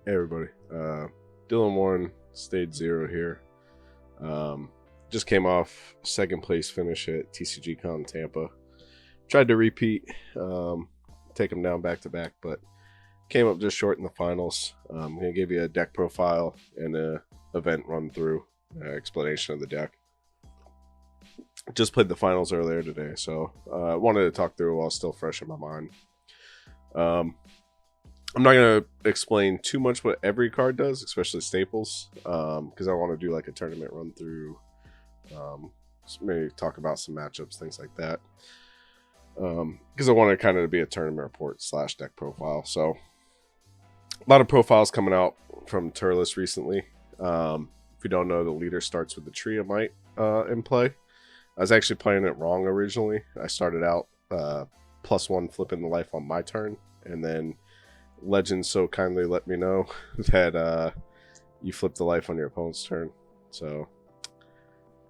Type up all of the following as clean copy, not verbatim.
Hey everybody, Dillon 1, stayed 0 here. Just came off second place finish at TCG Con Tampa. Tried to repeat, take them down back to back, but came up just short in the finals. I'm going to give you a deck profile and a event run through explanation of the deck. Just played the finals earlier today, so I wanted to talk through it while it's still fresh in my mind. I'm not going to explain too much what every card does, especially staples, because I want to do like a tournament run through, maybe talk about some matchups, things like that, because I want it kind of to be a tournament report / deck profile. So a lot of profiles coming out from Turles recently. If you don't know, the leader starts with the Tree of Might in play. I was actually playing it wrong originally. I started out +1 flipping the life on my turn, and then Legend so kindly let me know that you flip the life on your opponent's turn. So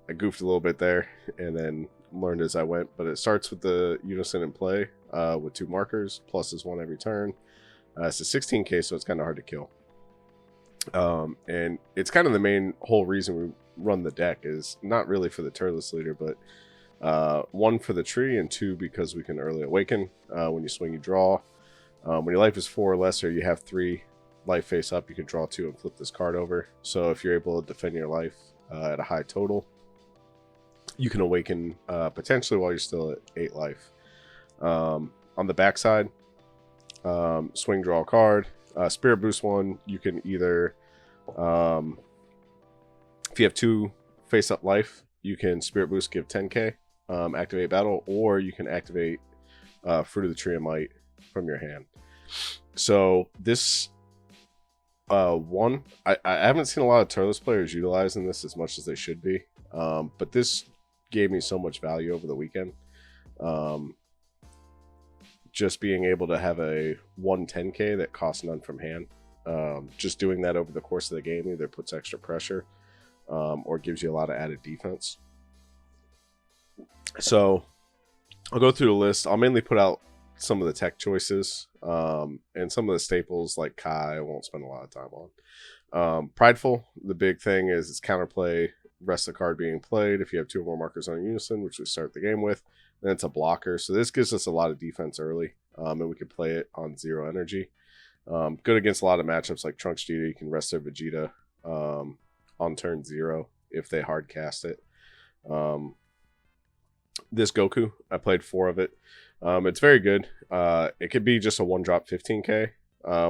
I goofed a little bit there and then learned as I went. But it starts with the Unison in play with 2 markers, plus is 1 every turn. It's a 16k, so it's kind of hard to kill. And it's kind of the main whole reason we run the deck is not really for the Turles leader, but 1 for the tree and 2 because we can early awaken. When you swing, you draw. When your life is 4 or less, or you have 3 life face up, you can draw 2 and flip this card over. So if you're able to defend your life at a high total, you can awaken potentially while you're still at 8 life. On the backside, swing, draw a card. Spirit Boost 1, you can either, if you have 2 face up life, you can Spirit Boost, give 10k, activate battle, or you can activate Fruit of the Tree of Might from your hand. So this one, I haven't seen a lot of Turles players utilizing this as much as they should be, but this gave me so much value over the weekend. Just being able to have a 110k that costs none from hand, just doing that over the course of the game either puts extra pressure or gives you a lot of added defense. So I'll go through the list. I'll mainly put out some of the tech choices and some of the staples like Kai I won't spend a lot of time on. Prideful, the big thing is it's counterplay, rest of the card being played if you have 2 or more markers on Unison, which we start the game with. Then it's a blocker, so this gives us a lot of defense early, and we can play it on 0 energy. Good against a lot of matchups like Trunks Vegeta. You can rest their Vegeta on turn 0 if they hard cast it. This Goku, I played 4 of it. It's very good. It could be just a 1-drop 15k,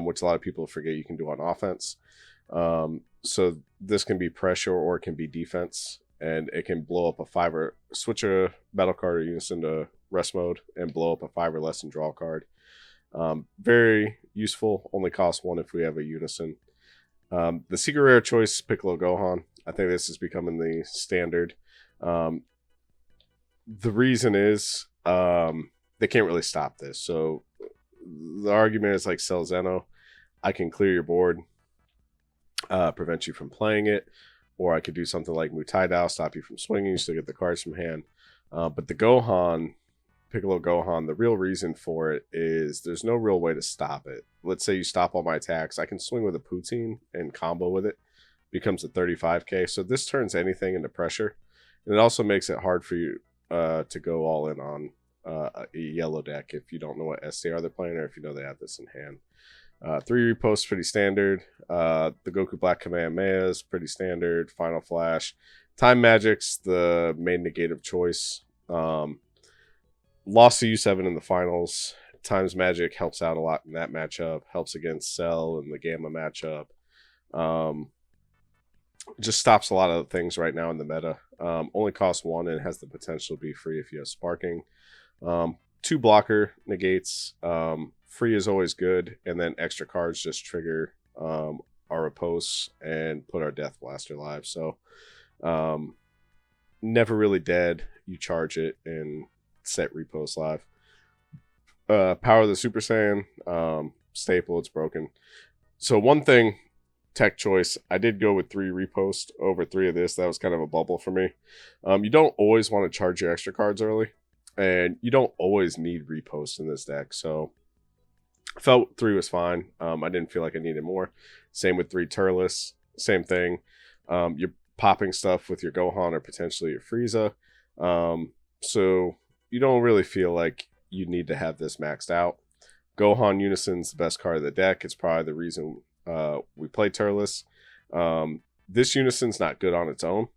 which a lot of people forget you can do on offense. So this can be pressure or it can be defense, and it can blow up a 5 or switch a battle card or Unison to rest mode and blow up a 5 or less and draw a card. Very useful. Only costs 1 if we have a Unison. The secret rare choice, Piccolo Gohan. I think this is becoming the standard. The reason is they can't really stop this. So the argument is like sell Zeno. I can clear your board, prevent you from playing it, or I could do something like Mutaidao, stop you from swinging, you still get the cards from hand. But the Gohan, Piccolo Gohan, the real reason for it is there's no real way to stop it. Let's say you stop all my attacks, I can swing with a Poutine and combo with it. Becomes a 35k. So this turns anything into pressure. And it also makes it hard for you to go all in on a yellow deck if you don't know what STR they're playing or if you know they have this in hand. 3 reposts, pretty standard. The Goku Black Kamehameha is pretty standard. Final Flash. Time Magic's the main negative choice. Lost to U7 in the finals. Times Magic helps out a lot in that matchup. Helps against Cell in the Gamma matchup. Just stops a lot of things right now in the meta. Only costs 1 and has the potential to be free if you have Sparking. 2 blocker negates. Free is always good, and then extra cards just trigger our repose and put our Death Blaster live. So never really dead. You charge it and set repose live. Power of the Super Saiyan, staple, it's broken. So one thing, tech choice, I did go with 3 repost over 3 of this. That was kind of a bubble for me. You don't always want to charge your extra cards early, and you don't always need repost in this deck. So Felt 3 was fine. I didn't feel like I needed more. Same with 3 Turles. Same thing. You're popping stuff with your Gohan or potentially your Frieza. So you don't really feel like you need to have this maxed out. Gohan Unison's the best card of the deck. It's probably the reason we play Turles. This Unison's not good on its own.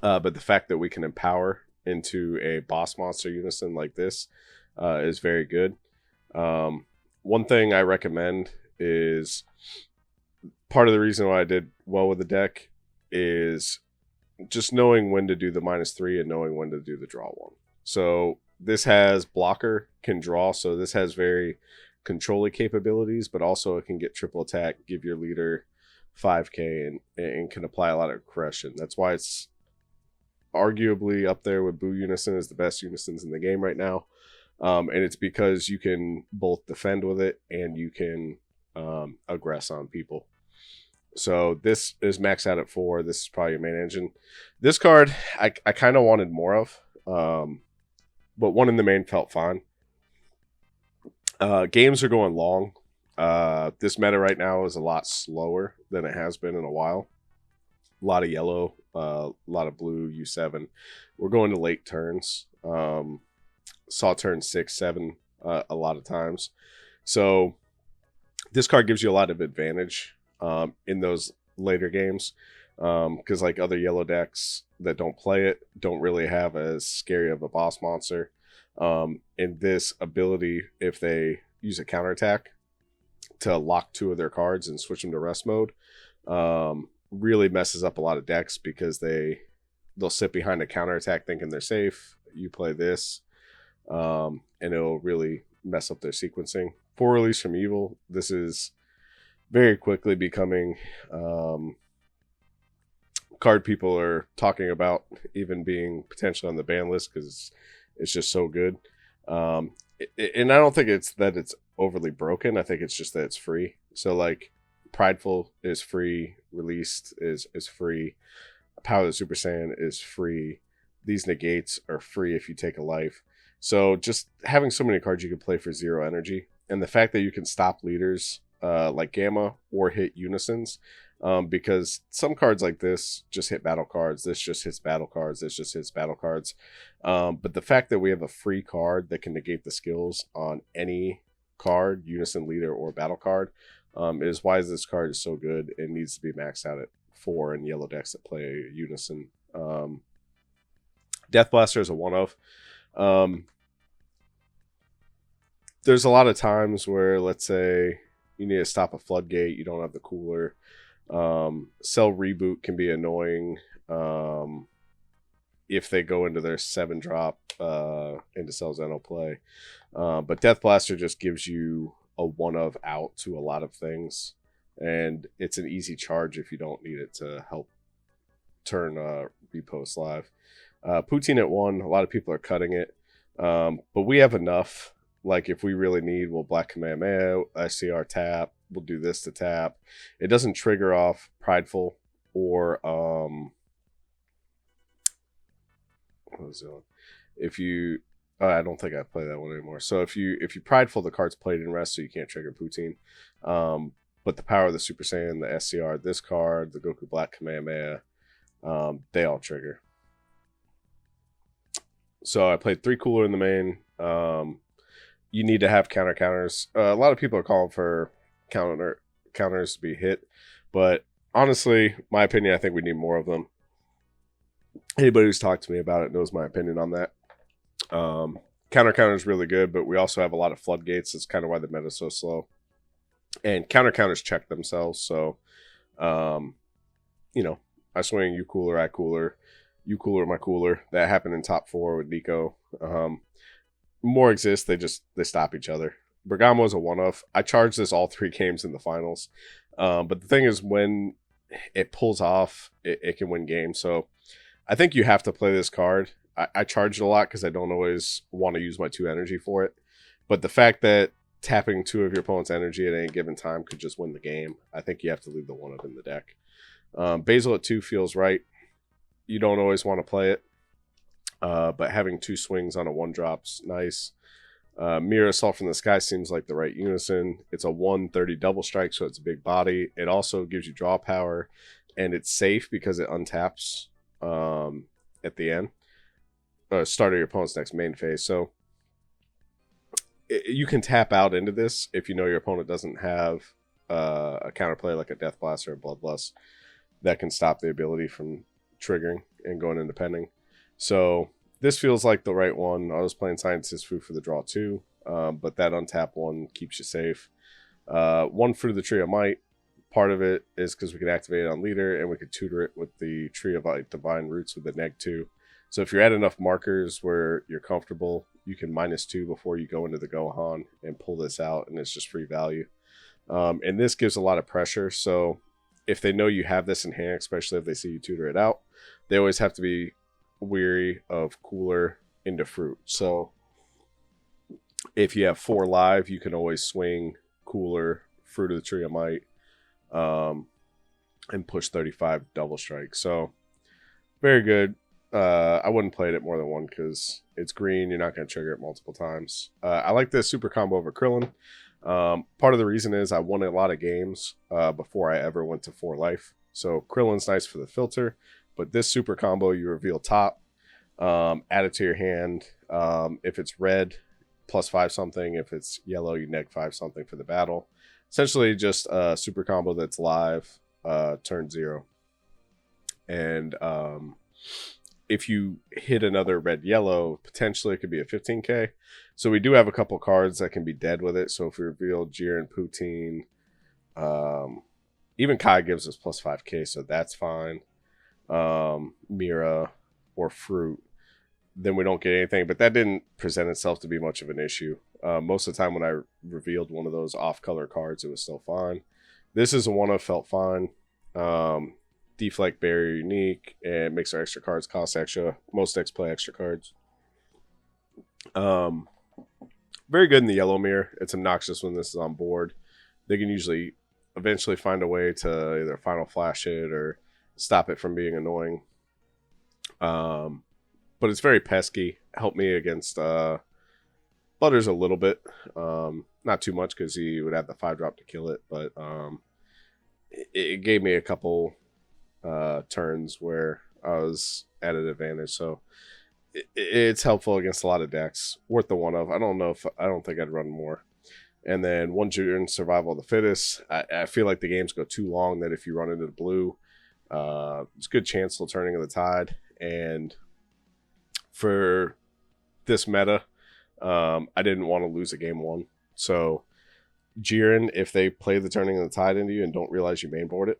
But the fact that we can empower into a boss monster Unison like this is very good. One thing I recommend is part of the reason why I did well with the deck is just knowing when to do the -3 and knowing when to do the draw 1. So this has blocker, can draw, so this has very controlling capabilities, but also it can get triple attack, give your leader 5k, and can apply a lot of aggression. That's why it's arguably up there with Boo Unison as the best Unisons in the game right now. And it's because you can both defend with it and you can aggress on people. So this is maxed out at 4. This is probably your main engine. This card I kind of wanted more of, but 1 in the main felt fine. Games are going long. This meta right now is a lot slower than it has been in a while. A lot of yellow, a lot of blue, U7. We're going to late turns. Saw turn 6, 7 a lot of times. So this card gives you a lot of advantage in those later games, because like other yellow decks that don't play it don't really have as scary of a boss monster. And this ability, if they use a counterattack to lock 2 of their cards and switch them to rest mode, really messes up a lot of decks because they'll sit behind a counterattack thinking they're safe. You play this, and it'll really mess up their sequencing. 4 Release from Evil. This is very quickly becoming card people are talking about even being potentially on the ban list because it's just so good. And I don't think it's that it's overly broken. I think it's just that it's free. So like Prideful is free, Released is free, Power of the Super Saiyan is free. These negates are free if you take a life. So just having so many cards you can play for 0 energy, and the fact that you can stop leaders like Gamma or hit Unisons, because some cards like this just hit battle cards. This just hits battle cards. This just hits battle cards. But the fact that we have a free card that can negate the skills on any card, Unison, leader, or battle card, is why this card is so good. It needs to be maxed out at 4 in yellow decks that play Unison. Death Blaster is a one-of. There's a lot of times where, let's say, you need to stop a floodgate, you don't have the cooler. Cell Reboot can be annoying if they go into their 7-drop into Cell Zeno play. But Death Blaster just gives you a one-of out to a lot of things, and it's an easy charge if you don't need it to help turn repost live. Poutine at 1, a lot of people are cutting it, but we have enough. Like if we really need, we'll Black Kamehameha, SCR tap, we'll do this to tap. It doesn't trigger off Prideful or what was it? If you I don't think I play that one anymore. So if you Prideful, the card's played in rest, so you can't trigger Poutine. But the Power of the Super Saiyan, the SCR, this card, the Goku Black Kamehameha, they all trigger. So I played 3 cooler in the main. You need to have counters. A lot of people are calling for counters to be hit, but honestly, my opinion, I think we need more of them. Anybody who's talked to me about it knows my opinion on that. Counter is really good, but we also have a lot of floodgates. That's kind of why the meta is so slow. And counters check themselves. So, I swing, you cooler, I cooler, you cooler, my cooler. That happened in top 4 with Nico. More exist. They stop each other. Bergamo is a one-off. I charged this all 3 games in the finals. But the thing is, when it pulls off, it can win games. So I think you have to play this card. I charge it a lot because I don't always want to use my 2 energy for it. But the fact that tapping 2 of your opponent's energy at any given time could just win the game, I think you have to leave the one-of in the deck. Basil at 2 feels right. You don't always want to play it. But having 2 swings on a 1-drop's nice. Mirror Assault from the Sky seems like the right unison. It's a 130 double strike, so it's a big body. It also gives you draw power, and it's safe because it untaps at the end. Start of your opponent's next main phase. So you can tap out into this if you know your opponent doesn't have a counterplay like a Death Blast or a Bloodlust that can stop the ability from triggering and going into pending. So this feels like the right one. I was playing Scientist Food for the draw too, but that untap one keeps you safe. One Fruit of the Tree of Might. Part of it is because we could activate it on leader, and we could tutor it with the Tree of like Divine Roots with the neg2. So if you're at enough markers where you're comfortable, you can -2 before you go into the Gohan and pull this out, and it's just free value. And this gives a lot of pressure. So if they know you have this in hand, especially if they see you tutor it out, they always have to be weary of cooler into fruit. So if you have 4 live, you can always swing cooler, Fruit of the Tree of Might, and push 35 double strike. So very good. I wouldn't play it at more than one because it's green. You're not going to trigger it multiple times. I like this super combo over Krillin. Part of the reason is I won a lot of games before I ever went to 4 life. So Krillin's nice for the filter, but this super combo, you reveal top, add it to your hand. If it's red, +5 something. If it's yellow, you -5 something for the battle. Essentially just a super combo that's live, turn 0. And if you hit another red-yellow, potentially it could be a 15k. So we do have a couple cards that can be dead with it. So if we reveal Jiren, Poutine, even Kai gives us +5k, so that's fine. Mira or Fruit, then we don't get anything. But that didn't present itself to be much of an issue. Most of the time when I revealed one of those off-color cards, it was still fine. This is a one-of, felt fine. Deflect barrier unique, and makes our extra cards cost extra. Most decks play extra cards. Very good in the yellow mirror. It's obnoxious when this is on board. They can usually eventually find a way to either final flash it or stop it from being annoying. But it's very pesky. Helped me against Butters a little bit. Not too much because he would have the 5-drop to kill it, but it gave me a couple turns where I was at an advantage. So it's helpful against a lot of decks. Worth the one of. I don't think I'd run more. And then one Jiren, Survival of the Fittest. I feel like the games go too long that if you run into the blue, it's a good chance till turning of the tide. And for this meta, I didn't want to lose a game 1. So Jiren, if they play the turning of the tide into you and don't realize you mainboard it,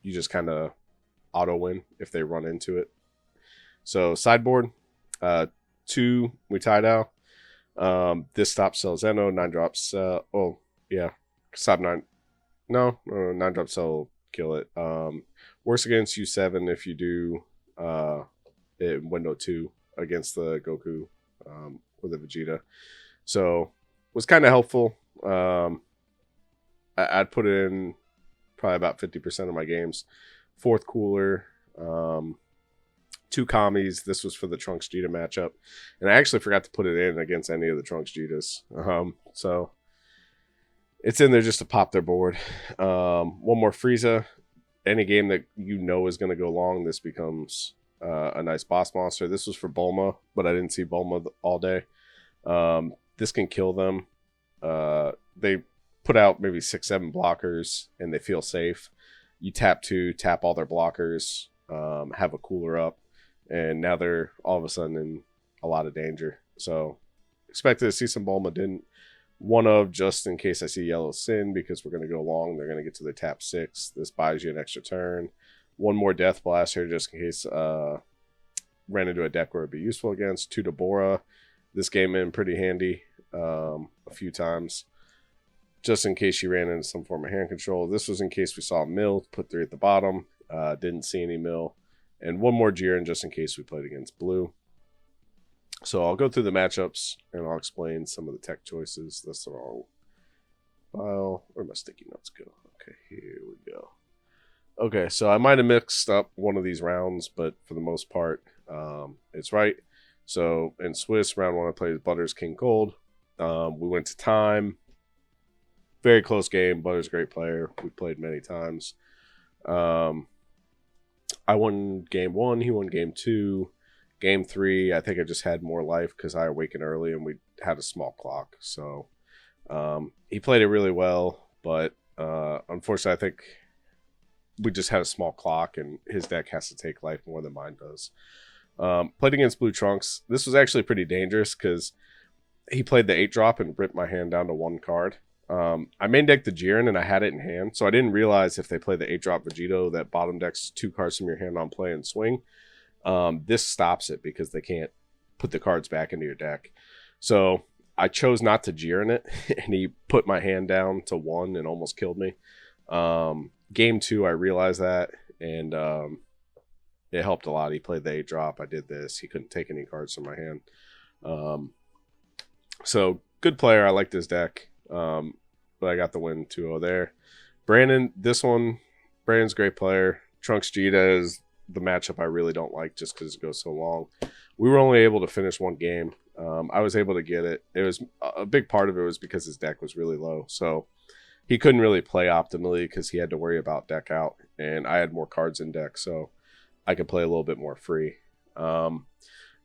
you just kind of auto win if they run into it. So sideboard, 2, we tie down. This stops sell Zeno, 9-drop sell. Oh, yeah. Stop 9. No, 9-drop sell, kill it. Works against you 7 if you do in window 2 against the Goku or the Vegeta. So was kind of helpful. I'd put it in probably about 50% of my games. 4th cooler, 2 commies. This was for the Trunks Vegeta matchup, and I actually forgot to put it in against any of the Trunks Vegetas. So it's in there just to pop their board. One more Frieza. Any game that you know is going to go long, this becomes a nice boss monster. This was for Bulma, but I didn't see Bulma all day. This can kill them. They put out maybe 6-7 blockers and they feel safe. You tap 2, tap all their blockers, have a cooler up, and now they're all of a sudden in a lot of danger. So expected to see some Bulma, didn't. One of, just in case I see Yellow Sin, because we're going to go long, they're going to get to the tap 6. This buys you an extra turn. One more Death Blast here just in case ran into a deck where it'd be useful against. 2 Deborah. This came in pretty handy a few times, just in case you ran into some form of hand control. This was in case we saw a mill, put 3 at the bottom. Didn't see any mill. And one more Jiren just in case we played against blue. So I'll go through the matchups and I'll explain some of the tech choices. That's the wrong file. Where my sticky notes go? Okay, here we go. Okay, so I might have mixed up one of these rounds, but for the most part, it's right. So in Swiss, round 1, I played Butters King Gold. We went to time. Very close game. Butters, great player. We played many times. I won game 1. He won game 2. Game 3, I think I just had more life because I awakened early and we had a small clock. So he played it really well, but unfortunately, I think we just had a small clock and his deck has to take life more than mine does. Played against Blue Trunks. This was actually pretty dangerous because he played the 8-drop and ripped my hand down to 1 card. I main decked the Jiren and I had it in hand, so I didn't realize if they play the 8-drop Vegito that bottom decks 2 cards from your hand on play and swing. This stops it because they can't put the cards back into your deck. So I chose not to Jiren it, and he put my hand down to 1 and almost killed me. Game 2, I realized that, and it helped a lot. He played the 8-drop. I did this. He couldn't take any cards from my hand. So good player. I liked his deck. But I got the win 2-0 there. Brandon, Brandon's a great player. Trunks Jita is the matchup I really don't like just because it goes so long. We were only able to finish 1 game. I was able to get it. It was a big part of it was because his deck was really low. So he couldn't really play optimally because he had to worry about deck out. And I had more cards in deck, so I could play a little bit more free.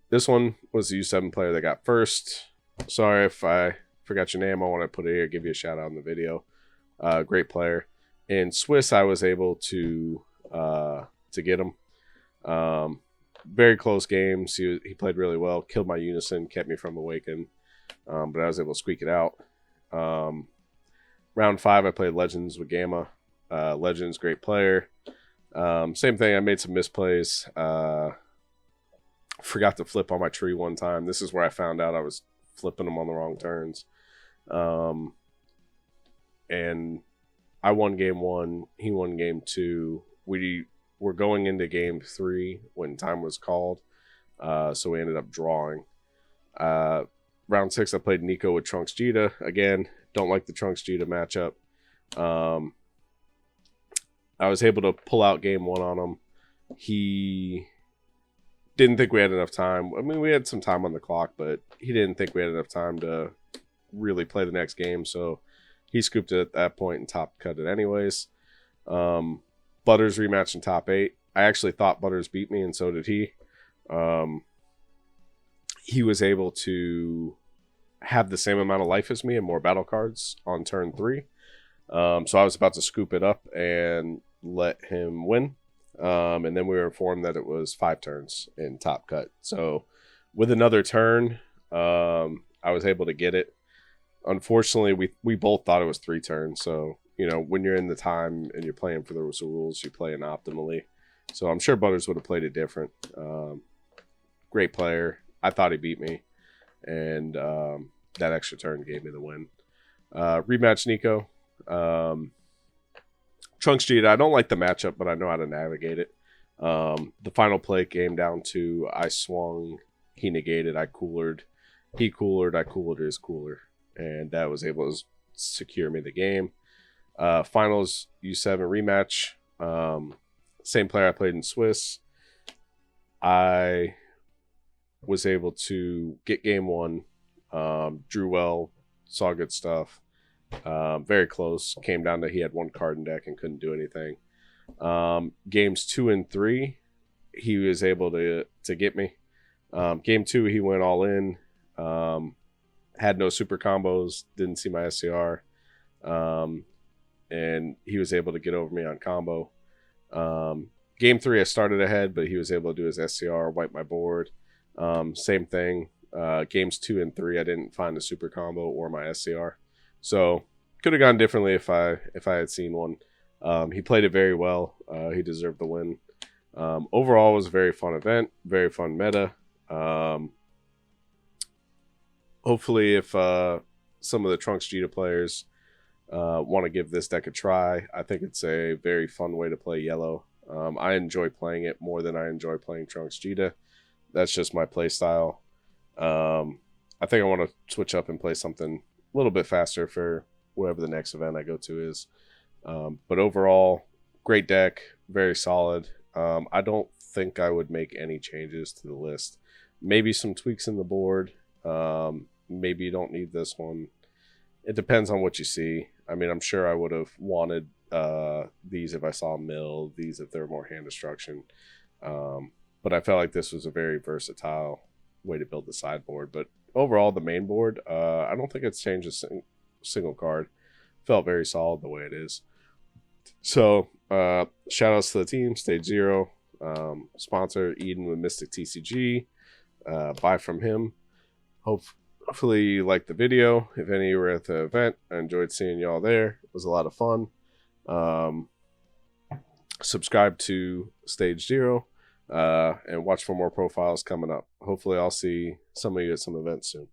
This one was the U7 player that got first. Sorry if I forgot your name. I want to put it here, give you a shout out in the video. Great player. In Swiss, I was able to get him. Very close games. He played really well. Killed my Unison, kept me from Awaken, but I was able to squeak it out. Round 5, I played Legends with Gamma. Legends, great player. Same thing. I made some misplays. Forgot to flip on my tree one time. This is where I found out I was flipping them on the wrong turns. And I won game 1. He won game 2. We were going into game 3 when time was called. So we ended up drawing. Round 6, I played Nico with Trunks Jita. Again, don't like the Trunks Jita matchup. I was able to pull out game 1 on him. He didn't think we had enough time. I mean, we had some time on the clock, but he didn't think we had enough time to really play the next game. So he scooped it at that point and top cut it anyways. Butters rematch in top 8. I actually thought Butters beat me, and so did he. He was able to have the same amount of life as me and more battle cards on turn 3. So I was about to scoop it up and let him win. And then we were informed that it was 5 turns in top cut. So with another turn, I was able to get it. Unfortunately, we both thought it was 3 turns. So, you know, when you're in the time and you're playing for the rules, you play it optimally. So I'm sure Butters would have played it different. Great player. I thought he beat me. And that extra turn gave me the win. Rematch Nico. Trunks Jita, I don't like the matchup, but I know how to navigate it. The final play came down to I swung, he negated, I coolered. He coolered, I coolered his cooler. And that was able to secure me the game. Finals U7 rematch. Same player I played in Swiss. I was able to get game 1. Drew well, saw good stuff. Very close. Came down to he had 1 card in deck and couldn't do anything. Games 2 and 3, he was able to get me. Game 2, he went all in. Had no super combos. Didn't see my SCR. And he was able to get over me on combo. Game 3, I started ahead, but he was able to do his SCR, wipe my board. Same thing. Games 2 and 3, I didn't find a super combo or my SCR. So could have gone differently if I had seen one. He played it very well. He deserved the win. Overall, it was a very fun event, very fun meta. Hopefully, if some of the Trunks Jita players want to give this deck a try, I think it's a very fun way to play yellow. I enjoy playing it more than I enjoy playing Trunks Jita. That's just my play style. I think I want to switch up and play something a little bit faster for whatever the next event I go to is. But overall, great deck, very solid. I don't think I would make any changes to the list. Maybe some tweaks in the board. Maybe you don't need this one. It depends on what you see. I mean, I'm sure I would have wanted these if I saw mill, these if they're more hand destruction. But I felt like this was a very versatile way to build the sideboard. But overall, the main board, I don't think it's changed a single card. Felt very solid the way it is. So, shout outs to the team, Stage Zero, sponsor Eden with Mystic TCG. Buy from him. Hopefully you liked the video. If any of you were at the event, I enjoyed seeing y'all there. It was a lot of fun. Subscribe to Stage Zero and watch for more profiles coming up. Hopefully I'll see some of you at some events soon.